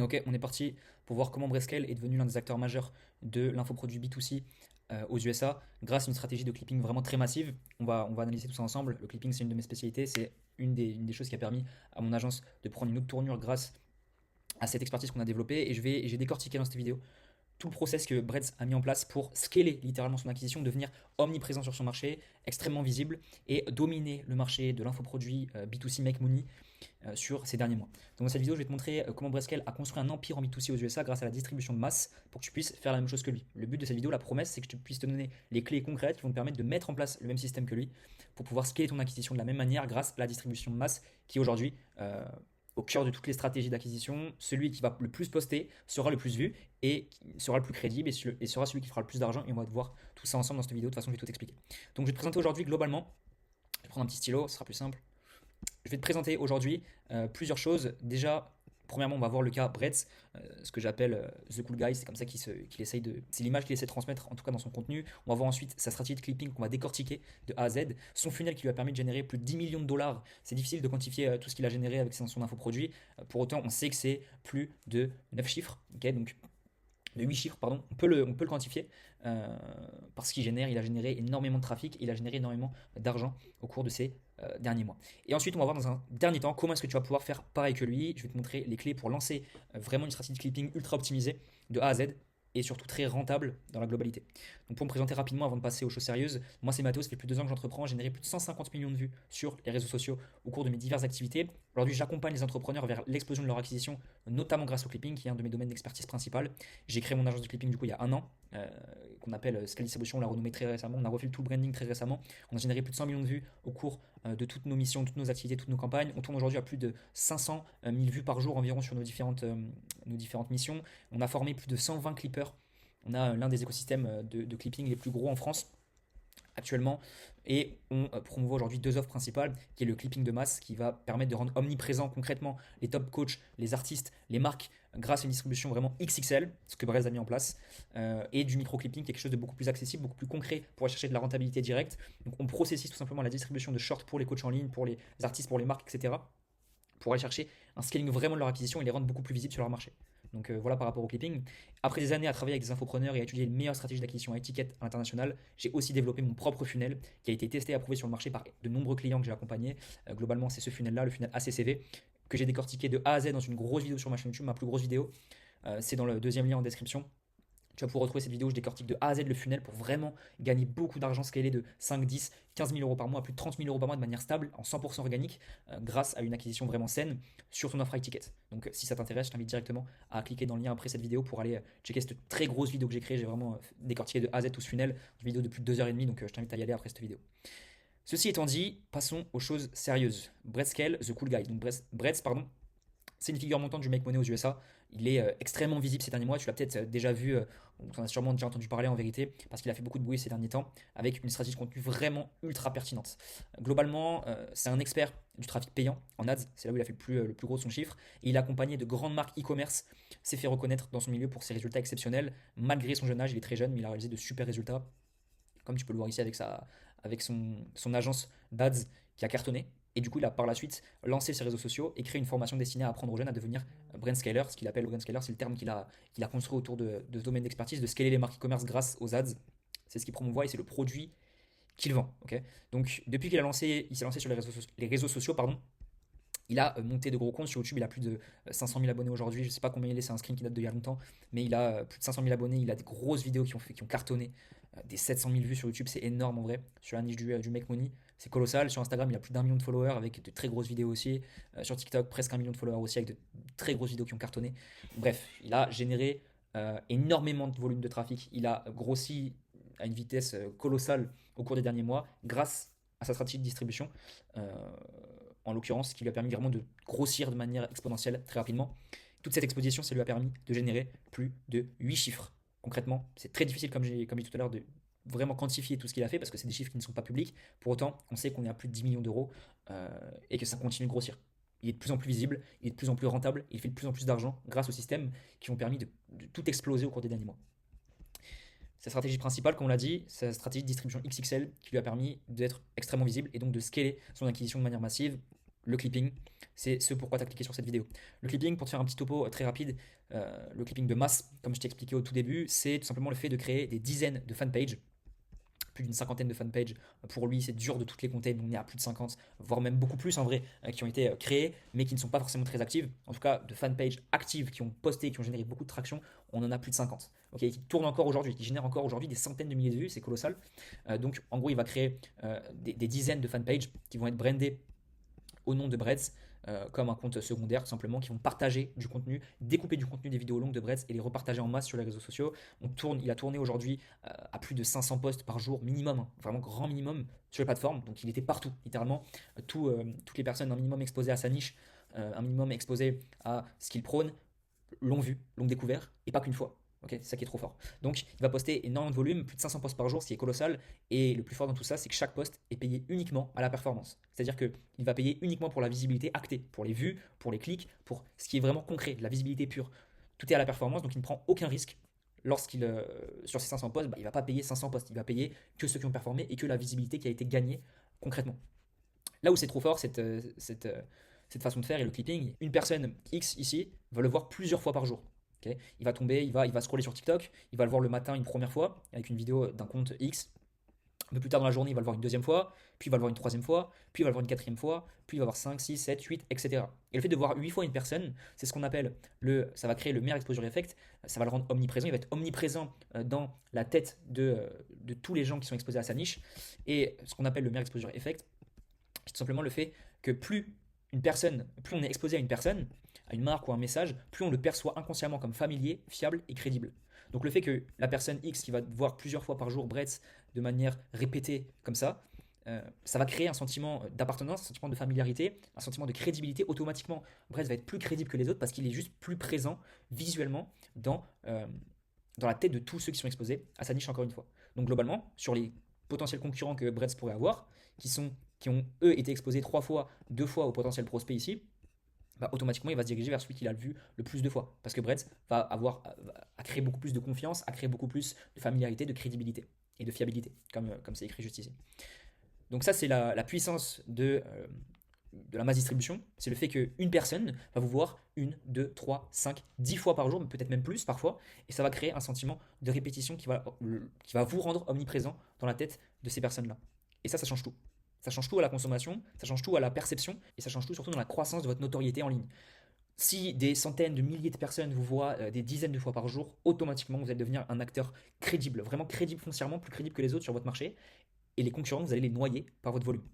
Ok, on est parti pour voir comment Breskel est devenu l'un des acteurs majeurs de l'infoproduit B2C aux USA grâce à une stratégie de clipping vraiment très massive. On va analyser tout ça ensemble. Le clipping, c'est une de mes spécialités. C'est une des choses qui a permis à mon agence de prendre une autre tournure grâce à cette expertise qu'on a développée. Et j'ai décortiqué dans cette vidéo tout le process que Breads a mis en place pour scaler littéralement son acquisition, devenir omniprésent sur son marché, extrêmement visible et dominer le marché de l'infoproduit B2C Make Money sur ces derniers mois. Donc dans cette vidéo, je vais te montrer comment Breskel a construit un empire en B2C aux USA grâce à la distribution de masse pour que tu puisses faire la même chose que lui. Le but de cette vidéo, la promesse, c'est que je puisse te donner les clés concrètes qui vont te permettre de mettre en place le même système que lui pour pouvoir scaler ton acquisition de la même manière grâce à la distribution de masse qui aujourd'hui au cœur de toutes les stratégies d'acquisition, celui qui va le plus poster sera le plus vu et sera le plus crédible et sera celui qui fera le plus d'argent. Et on va voir tout ça ensemble dans cette vidéo. De toute façon, je vais tout expliquer. Donc, je vais te présenter aujourd'hui globalement. Je vais prendre un petit stylo, ce sera plus simple. Je vais te présenter aujourd'hui plusieurs choses. Déjà, premièrement, on va voir le cas Bretz, ce que j'appelle The Cool Guy. C'est comme ça qu'il essaye de. C'est l'image qu'il essaie de transmettre, en tout cas dans son contenu. On va voir ensuite sa stratégie de clipping qu'on va décortiquer de A à Z. Son funnel qui lui a permis de générer plus de 10 millions de dollars. C'est difficile de quantifier tout ce qu'il a généré avec son infoproduit. Pour autant, on sait que c'est plus de 9 chiffres. Ok, donc de 8 chiffres, pardon, on peut le quantifier euh, parce il a généré énormément de trafic, il a généré énormément d'argent au cours de ces derniers mois. Et ensuite, on va voir dans un dernier temps comment est-ce que tu vas pouvoir faire pareil que lui. Je vais te montrer les clés pour lancer vraiment une stratégie de clipping ultra optimisée de A à Z et surtout très rentable dans la globalité. Donc pour me présenter rapidement avant de passer aux choses sérieuses, moi c'est Matteo, ça fait plus de 2 ans que j'entreprends, j'ai généré plus de 150 millions de vues sur les réseaux sociaux au cours de mes diverses activités. Aujourd'hui j'accompagne les entrepreneurs vers l'explosion de leur acquisition, notamment grâce au clipping qui est un de mes domaines d'expertise principal. J'ai créé mon agence de clipping du coup il y a un an, qu'on appelle Scale Distribution, on l'a renommé très récemment, on a refait tout le branding très récemment. On a généré plus de 100 millions de vues au cours de toutes nos missions, toutes nos activités, toutes nos campagnes. On tourne aujourd'hui à plus de 500 000 vues par jour environ sur nos différentes missions. On a formé plus de 120 clippers. On a l'un des écosystèmes de clipping les plus gros en France actuellement et on promouvoit aujourd'hui deux offres principales qui est le clipping de masse qui va permettre de rendre omniprésent concrètement les top coachs, les artistes, les marques grâce à une distribution vraiment XXL, ce que Brez a mis en place, et du micro-clipping qui est quelque chose de beaucoup plus accessible, beaucoup plus concret pour aller chercher de la rentabilité directe. Donc on processise tout simplement la distribution de shorts pour les coachs en ligne, pour les artistes, pour les marques, etc. pour aller chercher un scaling vraiment de leur acquisition et les rendre beaucoup plus visibles sur leur marché. Donc voilà par rapport au clipping. Après des années à travailler avec des infopreneurs et à étudier les meilleures stratégies d'acquisition à étiquette à l'international, j'ai aussi développé mon propre funnel qui a été testé et approuvé sur le marché par de nombreux clients que j'ai accompagnés. Globalement, c'est ce funnel-là, le funnel ACCV, que j'ai décortiqué de A à Z dans une grosse vidéo sur ma chaîne YouTube, ma plus grosse vidéo. C'est dans le deuxième lien en description. Tu vas pouvoir retrouver cette vidéo où je décortique de A à Z le funnel pour vraiment gagner beaucoup d'argent scalé de 5, 10, 15 000 euros par mois à plus de 30 000 euros par mois de manière stable en 100% organique grâce à une acquisition vraiment saine sur ton offre high ticket. Donc si ça t'intéresse, je t'invite directement à cliquer dans le lien après cette vidéo pour aller checker cette très grosse vidéo que j'ai créée. J'ai vraiment décortiqué de A à Z tout ce funnel, une vidéo de plus de 2h30, donc je t'invite à y aller après cette vidéo. Ceci étant dit, passons aux choses sérieuses. Brett Scale, The Cool Guy. Donc Brett, pardon, c'est une figure montante du make money aux USA. Il est extrêmement visible ces derniers mois. Tu l'as peut-être déjà vu, on en a sûrement déjà entendu parler en vérité, parce qu'il a fait beaucoup de bruit ces derniers temps, avec une stratégie de contenu vraiment ultra pertinente. Globalement, c'est un expert du trafic payant en ads, c'est là où il a fait le plus gros de son chiffre. Et il a accompagné de grandes marques e-commerce, s'est fait reconnaître dans son milieu pour ses résultats exceptionnels. Malgré son jeune âge, il est très jeune, mais il a réalisé de super résultats, comme tu peux le voir ici avec son agence d'ads qui a cartonné. Et du coup, il a par la suite lancé ses réseaux sociaux et créé une formation destinée à apprendre aux jeunes à devenir brand scaler. Ce qu'il appelle brand scaler, c'est le terme qu'il a construit autour de ce domaine d'expertise, de scaler les marques e-commerce grâce aux ads. C'est ce qu'il promouvoit et c'est le produit qu'il vend. Ok. Donc, depuis il s'est lancé sur les réseaux sociaux, pardon, il a monté de gros comptes sur YouTube, il a plus de 500 000 abonnés aujourd'hui, je ne sais pas combien il est, c'est un screen qui date d'il y a longtemps, mais il a plus de 500 000 abonnés, il a des grosses vidéos qui ont cartonné, des 700 000 vues sur YouTube, c'est énorme en vrai, sur la niche du make money, c'est colossal, sur Instagram il a plus d'1 million de followers avec de très grosses vidéos aussi, sur TikTok presque 1 million de followers aussi avec de très grosses vidéos qui ont cartonné, bref, il a généré énormément de volume de trafic, il a grossi à une vitesse colossale au cours des derniers mois grâce à sa stratégie de distribution. Euh, en l'occurrence, qui lui a permis vraiment de grossir de manière exponentielle très rapidement. Toute cette exposition, ça lui a permis de générer plus de 8 chiffres. Concrètement, c'est très difficile, comme dit tout à l'heure, de vraiment quantifier tout ce qu'il a fait parce que c'est des chiffres qui ne sont pas publics. Pour autant, on sait qu'on est à plus de 10 millions d'euros et que ça continue de grossir. Il est de plus en plus visible, il est de plus en plus rentable, il fait de plus en plus d'argent grâce aux systèmes qui ont permis de tout exploser au cours des derniers mois. Sa stratégie principale, comme on l'a dit, c'est la stratégie de distribution XXL qui lui a permis d'être extrêmement visible et donc de scaler son acquisition de manière massive le clipping, c'est ce pourquoi tu as cliqué sur cette vidéo. Le clipping, pour te faire un petit topo très rapide, le clipping de masse, comme je t'ai expliqué au tout début, c'est tout simplement le fait de créer des dizaines de fanpages, plus d'une cinquantaine de fanpages. Pour lui, c'est dur de toutes les compter, mais on est à plus de 50, voire même beaucoup plus en vrai, qui ont été créées, mais qui ne sont pas forcément très actives. En tout cas, de fanpages actives qui ont posté, qui ont généré beaucoup de traction, on en a plus de 50. Ok, qui tournent encore aujourd'hui, qui génèrent encore aujourd'hui des centaines de milliers de vues, c'est colossal. Donc en gros, il va créer des dizaines de fanpages qui vont être brandés au nom de Breads, comme un compte secondaire tout simplement, qui vont partager du contenu, découper du contenu des vidéos longues de Breads et les repartager en masse sur les réseaux sociaux. Il a tourné aujourd'hui à plus de 500 posts par jour minimum, hein, vraiment grand minimum sur les plateformes, donc il était partout, littéralement. Toutes les personnes un minimum exposées à sa niche, un minimum exposées à ce qu'il prône, l'ont vu, l'ont découvert, et pas qu'une fois. Ok, c'est ça qui est trop fort. Donc, il va poster énormément de volume, plus de 500 posts par jour, ce qui est colossal. Et le plus fort dans tout ça, c'est que chaque post est payé uniquement à la performance. C'est-à-dire qu'il va payer uniquement pour la visibilité actée, pour les vues, pour les clics, pour ce qui est vraiment concret, la visibilité pure. Tout est à la performance, donc il ne prend aucun risque. Lorsqu'il, sur ses 500 posts, bah, il ne va pas payer 500 posts, il va payer que ceux qui ont performé et que la visibilité qui a été gagnée concrètement. Là où c'est trop fort, cette façon de faire et le clipping, une personne X ici va le voir plusieurs fois par jour. Ok, il va tomber, il va scroller sur TikTok, il va le voir le matin une première fois avec une vidéo d'un compte X. Un peu plus tard dans la journée, il va le voir une deuxième fois, puis il va le voir une troisième fois, puis il va le voir une quatrième fois, puis il va voir 5, 6, 7, 8, etc. Et le fait de voir 8 fois une personne, c'est ce qu'on appelle ça va créer le meilleur exposure effect, ça va le rendre omniprésent, il va être omniprésent dans la tête de tous les gens qui sont exposés à sa niche. Et ce qu'on appelle le meilleur exposure effect, c'est tout simplement le fait que plus on est exposé à une personne, à une marque ou à un message, plus on le perçoit inconsciemment comme familier, fiable et crédible. Donc le fait que la personne X qui va voir plusieurs fois par jour Bretz de manière répétée comme ça va créer un sentiment d'appartenance, un sentiment de familiarité, un sentiment de crédibilité. Automatiquement, Bretz va être plus crédible que les autres parce qu'il est juste plus présent visuellement dans la tête de tous ceux qui sont exposés à sa niche encore une fois. Donc globalement, sur les potentiels concurrents que Bretz pourrait avoir, qui ont eux été exposés 3 fois, 2 fois au potentiel prospect ici, bah, automatiquement il va se diriger vers celui qu'il a vu le plus de fois. Parce que Bretz va avoir à créer beaucoup plus de confiance, à créer beaucoup plus de familiarité, de crédibilité et de fiabilité, comme c'est écrit juste ici. Donc ça c'est la puissance de la masse distribution, c'est le fait qu'une personne va vous voir 1, 2, 3, 5, 10 fois par jour, mais peut-être même plus parfois, et ça va créer un sentiment de répétition qui va vous rendre omniprésent dans la tête de ces personnes-là. Et ça change tout. Ça change tout à la consommation, ça change tout à la perception, et ça change tout surtout dans la croissance de votre notoriété en ligne. Si des centaines de milliers de personnes vous voient des dizaines de fois par jour, automatiquement vous allez devenir un acteur crédible, vraiment crédible foncièrement, plus crédible que les autres sur votre marché, et les concurrents, vous allez les noyer par votre volume.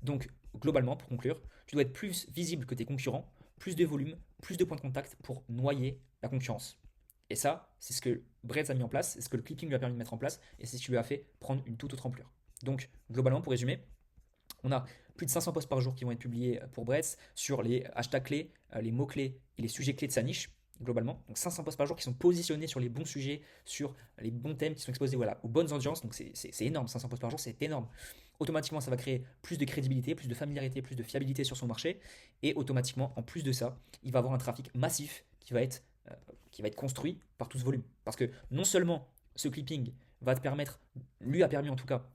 Donc, globalement, pour conclure, tu dois être plus visible que tes concurrents, plus de volume, plus de points de contact pour noyer la concurrence. Et ça, c'est ce que Breads a mis en place, c'est ce que le clipping lui a permis de mettre en place, et c'est ce qui lui a fait prendre une toute autre ampleur. Donc, globalement, pour résumer, on a plus de 500 posts par jour qui vont être publiés pour Breads sur les hashtags clés, les mots-clés et les sujets clés de sa niche, globalement. Donc 500 posts par jour qui sont positionnés sur les bons sujets, sur les bons thèmes qui sont exposés voilà, aux bonnes audiences. Donc c'est énorme, 500 posts par jour, c'est énorme. Automatiquement, ça va créer plus de crédibilité, plus de familiarité, plus de fiabilité sur son marché. Et automatiquement, en plus de ça, il va avoir un trafic massif qui va être construit par tout ce volume. Parce que non seulement ce clipping va te permettre, lui a permis en tout cas,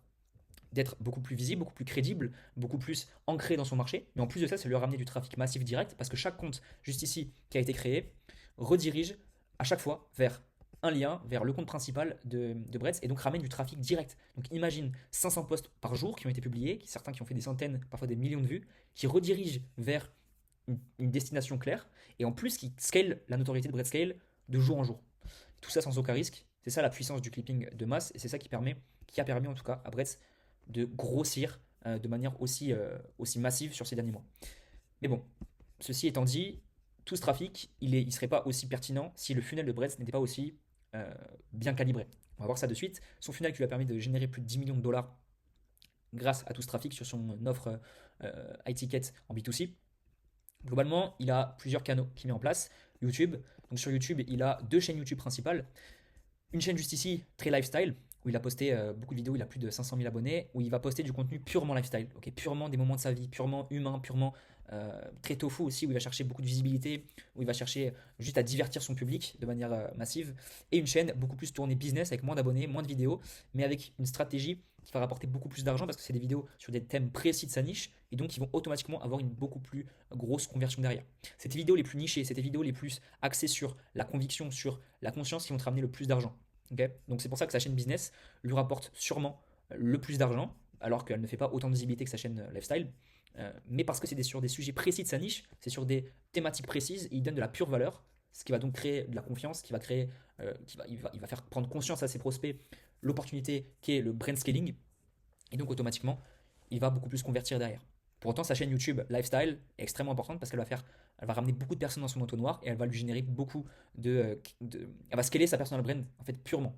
d'être beaucoup plus visible, beaucoup plus crédible, beaucoup plus ancré dans son marché. Mais en plus de ça, ça lui a ramené du trafic massif direct parce que chaque compte, juste ici, qui a été créé, redirige à chaque fois vers un lien, vers le compte principal de Breads et donc ramène du trafic direct. Donc imagine 500 posts par jour qui ont été publiés, certains qui ont fait des centaines, parfois des millions de vues, qui redirigent vers une destination claire et en plus qui scale la notoriété de Breads Scale de jour en jour. Tout ça sans aucun risque. C'est ça la puissance du clipping de masse et c'est ça qui a permis en tout cas à Breads de grossir de manière aussi massive sur ces derniers mois. Mais bon, ceci étant dit, tout ce trafic, il serait pas aussi pertinent si le funnel de Breads n'était pas aussi bien calibré. On va voir ça de suite. Son funnel qui lui a permis de générer plus de 10 millions de dollars grâce à tout ce trafic sur son offre iTicket en B2C. Globalement, il a plusieurs canaux qu'il met en place. YouTube, donc sur YouTube, il a 2 chaînes YouTube principales. Une chaîne juste ici, très lifestyle, où il a posté beaucoup de vidéos, il a plus de 500 000 abonnés, où il va poster du contenu purement lifestyle, okay, purement des moments de sa vie, purement humain, purement très tofu aussi, où il va chercher beaucoup de visibilité, où il va chercher juste à divertir son public de manière massive, et une chaîne beaucoup plus tournée business, avec moins d'abonnés, moins de vidéos, mais avec une stratégie qui va rapporter beaucoup plus d'argent parce que c'est des vidéos sur des thèmes précis de sa niche, et donc ils vont automatiquement avoir une beaucoup plus grosse conversion derrière. C'est tes vidéos les plus nichées, c'est tes vidéos les plus axées sur la conviction, sur la conscience qui vont te ramener le plus d'argent. Ok, donc c'est pour ça que sa chaîne business lui rapporte sûrement le plus d'argent, alors qu'elle ne fait pas autant de visibilité que sa chaîne lifestyle. Mais parce que c'est sur des sujets précis de sa niche, c'est sur des thématiques précises, et il donne de la pure valeur, ce qui va donc créer de la confiance, qui va créer, il va faire prendre conscience à ses prospects l'opportunité qui est le brand scaling, et donc automatiquement, il va beaucoup plus convertir derrière. Pour autant, sa chaîne YouTube Lifestyle est extrêmement importante parce elle va ramener beaucoup de personnes dans son entonnoir et elle va lui générer beaucoup elle va scaler sa personal brand en fait purement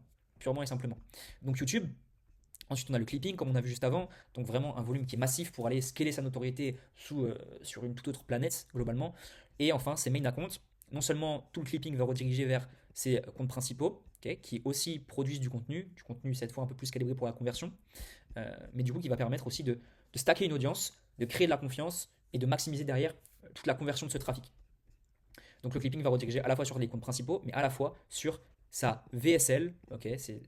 et simplement. Donc YouTube. Ensuite, on a le clipping, comme on a vu juste avant, donc vraiment un volume qui est massif pour aller scaler sa notoriété sur une toute autre planète globalement. Et enfin, ses main accounts. Non seulement tout le clipping va rediriger vers ses comptes principaux, ok, qui aussi produisent du contenu cette fois un peu plus calibré pour la conversion, mais du coup qui va permettre aussi de stacker une audience, de créer de la confiance et de maximiser derrière toute la conversion de ce trafic. Donc le clipping va rediriger à la fois sur les comptes principaux, mais à la fois sur sa VSL. Ok, c'est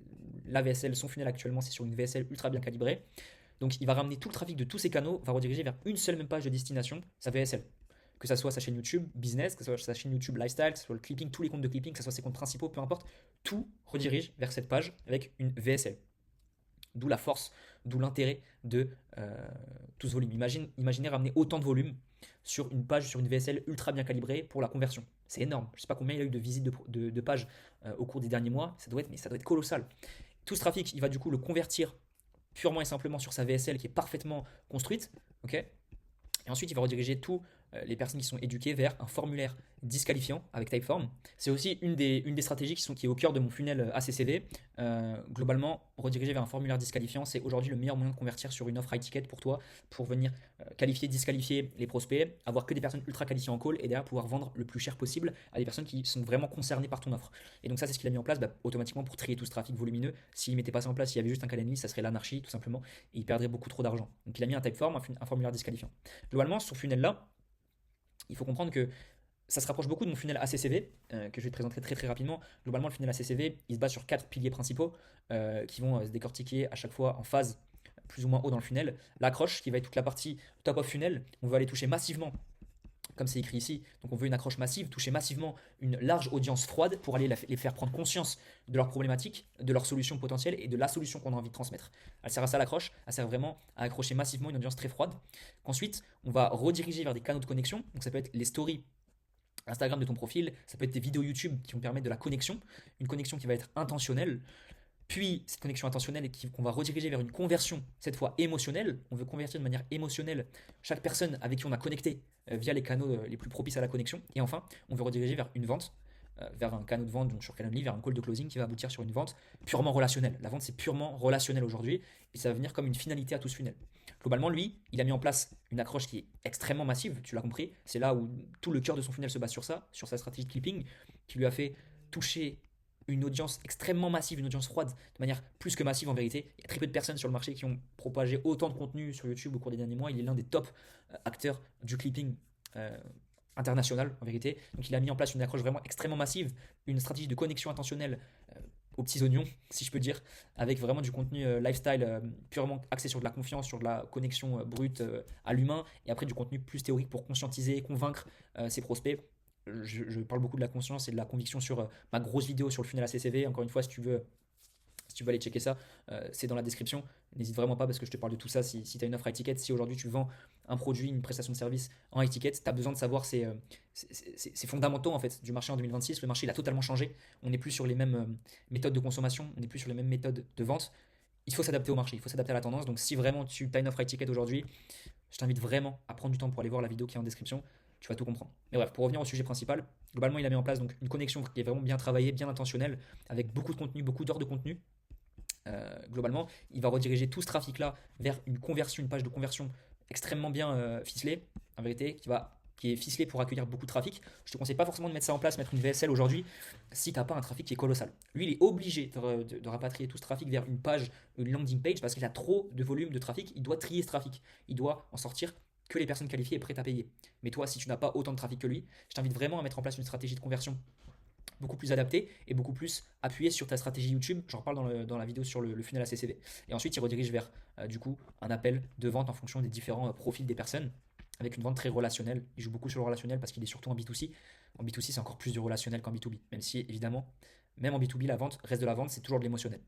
la VSL, son funnel actuellement, c'est sur une VSL ultra bien calibrée. Donc il va ramener tout le trafic de tous ces canaux, va rediriger vers une seule même page de destination, sa VSL. Que ça soit sa chaîne YouTube business, que ça soit sa chaîne YouTube lifestyle, que ce soit le clipping, tous les comptes de clipping, que ce soit ses comptes principaux, peu importe, tout redirige vers cette page avec une VSL. D'où la force, d'où l'intérêt de tout ce volume. Imaginez ramener autant de volume sur une page, sur une VSL ultra bien calibrée pour la conversion. C'est énorme. Je ne sais pas combien il y a eu de visites de pages au cours des derniers mois. Mais ça doit être colossal. Tout ce trafic, il va du coup le convertir purement et simplement sur sa VSL qui est parfaitement construite. Ok, et ensuite, il va rediriger tous les personnes qui sont éduquées vers un formulaire disqualifiant avec Typeform. C'est aussi une des stratégies qui est au cœur de mon funnel ACCV. Globalement, rediriger vers un formulaire disqualifiant, c'est aujourd'hui le meilleur moyen de convertir sur une offre high ticket pour toi, pour venir qualifier, disqualifier les prospects, avoir que des personnes ultra qualifiées en call et derrière pouvoir vendre le plus cher possible à des personnes qui sont vraiment concernées par ton offre. Et donc ça, c'est ce qu'il a mis en place automatiquement pour trier tout ce trafic volumineux. S'il ne mettait pas ça en place, s'il y avait juste un calendrier, ça serait l'anarchie tout simplement et il perdrait beaucoup trop d'argent. Donc il a mis un Typeform, un formulaire disqualifiant. Globalement, sur ce funnel-là, il faut comprendre que ça se rapproche beaucoup de mon funnel ACCV que je vais te présenter très très rapidement. Globalement, le funnel ACCV, il se base sur 4 piliers principaux qui vont se décortiquer à chaque fois en phase plus ou moins haut dans le funnel. L'accroche qui va être toute la partie top of funnel. On va aller toucher massivement, comme c'est écrit ici. Donc on veut une accroche massive, toucher massivement une large audience froide pour aller les faire prendre conscience de leurs problématiques, de leurs solutions potentielles et de la solution qu'on a envie de transmettre. Elle sert à ça l'accroche, elle sert vraiment à accrocher massivement une audience très froide. Qu'ensuite, on va rediriger vers des canaux de connexion. Donc ça peut être les stories Instagram de ton profil, ça peut être des vidéos YouTube qui vont permettre de la connexion, une connexion qui va être intentionnelle. Puis cette connexion intentionnelle qu'on va rediriger vers une conversion, cette fois émotionnelle. On veut convertir de manière émotionnelle chaque personne avec qui on a connecté via les canaux les plus propices à la connexion. Et enfin, on veut rediriger vers une vente, vers un canal de vente, donc sur Calendly, vers un call de closing qui va aboutir sur une vente purement relationnelle. La vente, c'est purement relationnel aujourd'hui et ça va venir comme une finalité à tout ce funnel. Globalement, lui, il a mis en place une accroche qui est extrêmement massive, tu l'as compris. C'est là où tout le cœur de son funnel se base sur ça, sur sa stratégie de clipping, qui lui a fait toucher une audience extrêmement massive, une audience froide, de manière plus que massive en vérité. Il y a très peu de personnes sur le marché qui ont propagé autant de contenu sur YouTube au cours des derniers mois. Il est l'un des top acteurs du clipping international en vérité. Donc il a mis en place une accroche vraiment extrêmement massive, une stratégie de connexion intentionnelle aux petits oignons, si je peux dire, avec vraiment du contenu lifestyle purement axé sur de la confiance, sur de la connexion brute à l'humain, et après du contenu plus théorique pour conscientiser, convaincre ses prospects. Je parle beaucoup de la conscience et de la conviction sur ma grosse vidéo sur le funnel ACCV. Encore une fois, si tu veux aller checker ça, c'est dans la description. N'hésite vraiment pas parce que je te parle de tout ça. Si tu as une offre high ticket, si aujourd'hui tu vends un produit, une prestation de service en high ticket, tu as besoin de savoir ces fondamentaux en fait, du marché en 2026. Le marché il a totalement changé. On n'est plus sur les mêmes méthodes de consommation, on n'est plus sur les mêmes méthodes de vente. Il faut s'adapter au marché, il faut s'adapter à la tendance. Donc si vraiment tu as une offre high ticket aujourd'hui, je t'invite vraiment à prendre du temps pour aller voir la vidéo qui est en description. Tu vas tout comprendre. Mais bref, pour revenir au sujet principal, globalement, il a mis en place donc une connexion qui est vraiment bien travaillée, bien intentionnelle, avec beaucoup de contenu, beaucoup d'heures de contenu. Globalement, il va rediriger tout ce trafic-là vers une conversion, une page de conversion extrêmement bien ficelée, en vérité, qui est ficelée pour accueillir beaucoup de trafic. Je te conseille pas forcément de mettre ça en place, mettre une VSL aujourd'hui, si tu n'as pas un trafic qui est colossal. Lui, il est obligé de rapatrier tout ce trafic vers une page, une landing page, parce qu'il a trop de volume de trafic. Il doit trier ce trafic. Il doit en sortir que les personnes qualifiées et prêtes à payer. Mais toi, si tu n'as pas autant de trafic que lui, je t'invite vraiment à mettre en place une stratégie de conversion beaucoup plus adaptée et beaucoup plus appuyée sur ta stratégie YouTube. J'en reparle dans la vidéo sur le funnel ACCV. Et ensuite, il redirige vers du coup un appel de vente en fonction des différents profils des personnes avec une vente très relationnelle. Il joue beaucoup sur le relationnel parce qu'il est surtout en B2C. En B2C, c'est encore plus du relationnel qu'en B2B. Même si, évidemment, même en B2B, la vente reste de la vente, c'est toujours de l'émotionnel.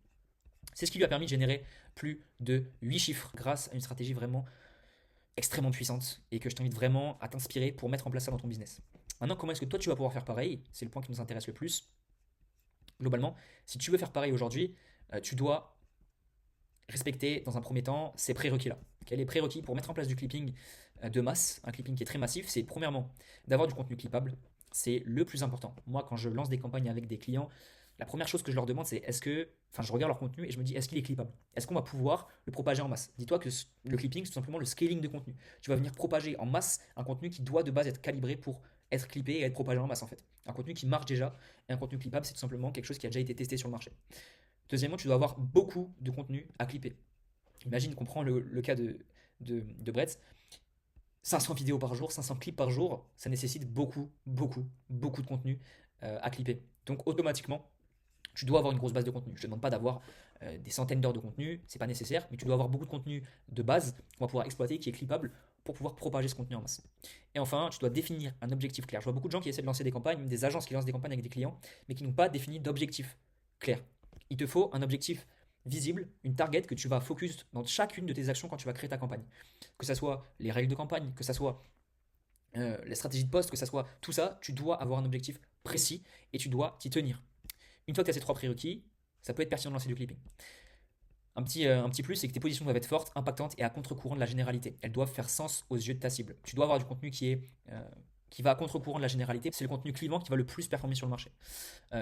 C'est ce qui lui a permis de générer plus de 8 chiffres grâce à une stratégie vraiment extrêmement puissante et que je t'invite vraiment à t'inspirer pour mettre en place ça dans ton business. Maintenant, comment est-ce que toi tu vas pouvoir faire pareil? C'est le point qui nous intéresse le plus. Globalement, si tu veux faire pareil aujourd'hui, tu dois respecter dans un premier temps ces prérequis-là. Les prérequis pour mettre en place du clipping de masse, un clipping qui est très massif, c'est premièrement d'avoir du contenu clippable. C'est le plus important. Moi, quand je lance des campagnes avec des clients, la première chose que je leur demande, c'est je regarde leur contenu et je me dis, est-ce qu'il est clippable? Est-ce qu'on va pouvoir le propager en masse? Dis-toi que le clipping, c'est tout simplement le scaling de contenu. Tu vas venir propager en masse un contenu qui doit de base être calibré pour être clippé et être propagé en masse en fait. Un contenu qui marche déjà et un contenu clippable, c'est tout simplement quelque chose qui a déjà été testé sur le marché. Deuxièmement, tu dois avoir beaucoup de contenu à clipper. Imagine qu'on prend le cas de Bretz. 500 vidéos par jour, 500 clips par jour, ça nécessite beaucoup, beaucoup, beaucoup de contenu à clipper. Donc automatiquement, tu dois avoir une grosse base de contenu. Je ne te demande pas d'avoir des centaines d'heures de contenu, c'est pas nécessaire, mais tu dois avoir beaucoup de contenu de base qu'on va pouvoir exploiter, qui est clippable, pour pouvoir propager ce contenu en masse. Et enfin, tu dois définir un objectif clair. Je vois beaucoup de gens qui essaient de lancer des campagnes, même des agences qui lancent des campagnes avec des clients, mais qui n'ont pas défini d'objectif clair. Il te faut un objectif visible, une target que tu vas focus dans chacune de tes actions quand tu vas créer ta campagne. Que ce soit les règles de campagne, que ce soit les stratégies de poste, que ce soit tout ça, tu dois avoir un objectif précis et tu dois t'y tenir. Une fois que tu as ces trois prérequis, ça peut être pertinent de lancer du clipping. Un petit plus, c'est que tes positions doivent être fortes, impactantes et à contre-courant de la généralité. Elles doivent faire sens aux yeux de ta cible. Tu dois avoir du contenu qui va à contre-courant de la généralité. C'est le contenu clivant qui va le plus performer sur le marché.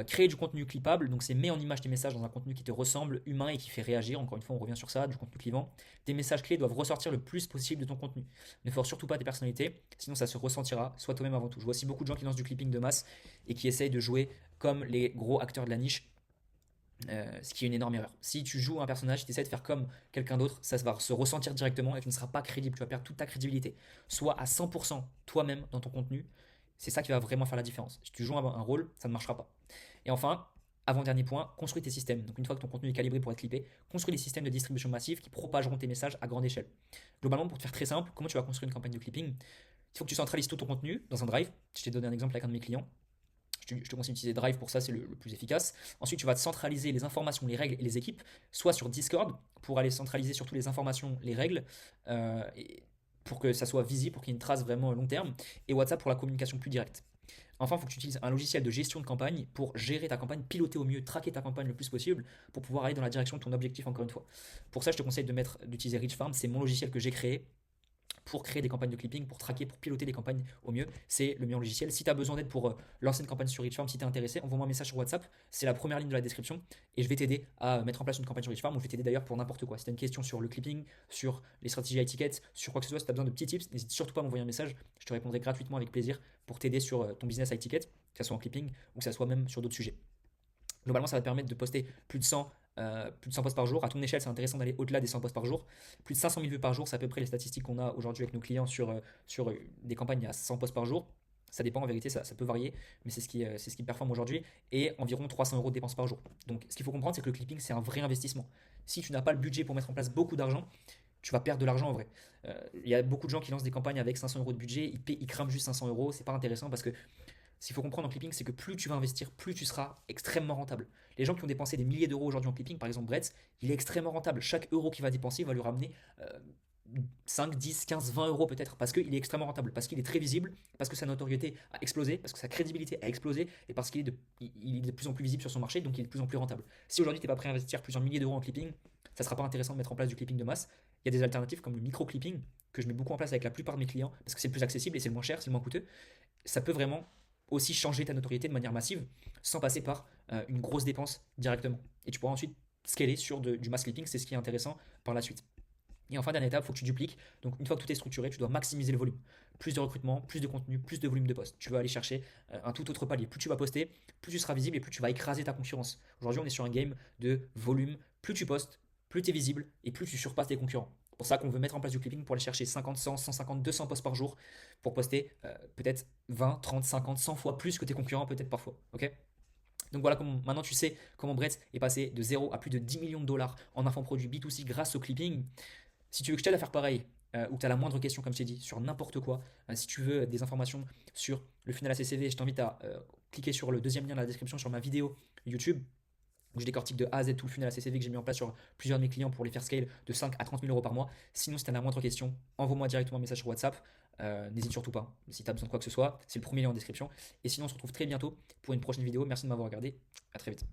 Créer du contenu clippable, donc c'est mets en image tes messages dans un contenu qui te ressemble, humain et qui fait réagir. Encore une fois, on revient sur ça, du contenu clivant. Tes messages clés doivent ressortir le plus possible de ton contenu. Ne force surtout pas tes personnalités, sinon ça se ressentira. Sois toi-même avant tout. Je vois aussi beaucoup de gens qui lancent du clipping de masse et qui essayent de jouer comme les gros acteurs de la niche. Ce qui est une énorme erreur. Si tu joues un personnage, si tu essaies de faire comme quelqu'un d'autre, ça va se ressentir directement et tu ne seras pas crédible, tu vas perdre toute ta crédibilité. Sois à 100% toi-même dans ton contenu, c'est ça qui va vraiment faire la différence. Si tu joues un rôle, ça ne marchera pas. Et enfin, avant-dernier point, construis tes systèmes. Donc une fois que ton contenu est calibré pour être clippé, construis des systèmes de distribution massive qui propageront tes messages à grande échelle. Globalement, pour te faire très simple, comment tu vas construire une campagne de clipping? Il faut que tu centralises tout ton contenu dans un drive. Je t'ai donné un exemple avec un de mes clients. Je te conseille d'utiliser Drive pour ça, c'est le plus efficace. Ensuite, tu vas centraliser les informations, les règles et les équipes, soit sur Discord pour aller centraliser surtout les informations, les règles, pour que ça soit visible, pour qu'il y ait une trace vraiment long terme, et WhatsApp pour la communication plus directe. Enfin, il faut que tu utilises un logiciel de gestion de campagne pour gérer ta campagne, piloter au mieux, traquer ta campagne le plus possible pour pouvoir aller dans la direction de ton objectif encore une fois. Pour ça, je te conseille d'utiliser RichFarm, c'est mon logiciel que j'ai créé pour créer des campagnes de clipping, pour traquer, pour piloter les campagnes au mieux. C'est le meilleur logiciel. Si tu as besoin d'aide pour lancer une campagne sur RichFarm, si tu es intéressé, envoie-moi un message sur WhatsApp. C'est la première ligne de la description et je vais t'aider à mettre en place une campagne sur RichFarm ou je vais t'aider d'ailleurs pour n'importe quoi. Si tu as une question sur le clipping, sur les stratégies high ticket, sur quoi que ce soit, si tu as besoin de petits tips, n'hésite surtout pas à m'envoyer un message. Je te répondrai gratuitement avec plaisir pour t'aider sur ton business high ticket, que ce soit en clipping ou que ce soit même sur d'autres sujets. Globalement, ça va te permettre de poster plus de 100 posts par jour. À ton échelle, c'est intéressant d'aller au-delà des 100 posts par jour. Plus de 500 000 vues par jour, c'est à peu près les statistiques qu'on a aujourd'hui avec nos clients sur des campagnes à 100 posts par jour. Ça dépend, en vérité, ça peut varier, mais c'est ce qui performe aujourd'hui. Et environ 300 euros de dépenses par jour. Donc, ce qu'il faut comprendre, c'est que le clipping, c'est un vrai investissement. Si tu n'as pas le budget pour mettre en place beaucoup d'argent, tu vas perdre de l'argent en vrai. Il y a beaucoup de gens qui lancent des campagnes avec 500 euros de budget, ils crament juste 500 euros, c'est pas intéressant parce que ce qu'il faut comprendre en clipping, c'est que plus tu vas investir, plus tu seras extrêmement rentable. Les gens qui ont dépensé des milliers d'euros aujourd'hui en clipping, par exemple Bretz, il est extrêmement rentable. Chaque euro qu'il va dépenser va lui ramener 5, 10, 15, 20 euros peut-être, parce qu'il est extrêmement rentable, parce qu'il est très visible, parce que sa notoriété a explosé, parce que sa crédibilité a explosé, et parce il est de plus en plus visible sur son marché, donc il est de plus en plus rentable. Si aujourd'hui tu n'es pas prêt à investir plusieurs milliers d'euros en clipping, ça ne sera pas intéressant de mettre en place du clipping de masse. Il y a des alternatives comme le micro-clipping, que je mets beaucoup en place avec la plupart de mes clients, parce que c'est le plus accessible et c'est le moins cher, c'est le moins coûteux. Ça peut vraiment aussi changer ta notoriété de manière massive sans passer par une grosse dépense directement. Et tu pourras ensuite scaler sur du mass clipping, c'est ce qui est intéressant par la suite. Et enfin, dernière étape, il faut que tu dupliques. Donc, une fois que tout est structuré, tu dois maximiser le volume. Plus de recrutement, plus de contenu, plus de volume de poste. Tu vas aller chercher un tout autre palier. Plus tu vas poster, plus tu seras visible et plus tu vas écraser ta concurrence. Aujourd'hui, on est sur un game de volume. Plus tu postes, plus tu es visible et plus tu surpasses tes concurrents. pour ça qu'on veut mettre en place du clipping pour aller chercher 50, 100, 150, 200 posts par jour pour poster peut-être 20, 30, 50, 100 fois plus que tes concurrents peut-être parfois. Ok. Donc voilà, maintenant tu sais comment Brett est passé de 0 à plus de 10 millions de dollars en infoproduit B2C grâce au clipping. Si tu veux que je t'aide à faire pareil, ou que tu as la moindre question, comme je t'ai dit, sur n'importe quoi, si tu veux des informations sur le funnel ACCV, je t'invite à cliquer sur le deuxième lien dans la description sur ma vidéo YouTube où je décortique de A à Z tout le funnel ACCV que j'ai mis en place sur plusieurs de mes clients pour les faire scale de 5 à 30 000 euros par mois. Sinon, si tu as la moindre question, envoie-moi directement un message sur WhatsApp. N'hésite surtout pas si tu as besoin de quoi que ce soit. C'est le premier lien en description. Et sinon, on se retrouve très bientôt pour une prochaine vidéo. Merci de m'avoir regardé. À très vite.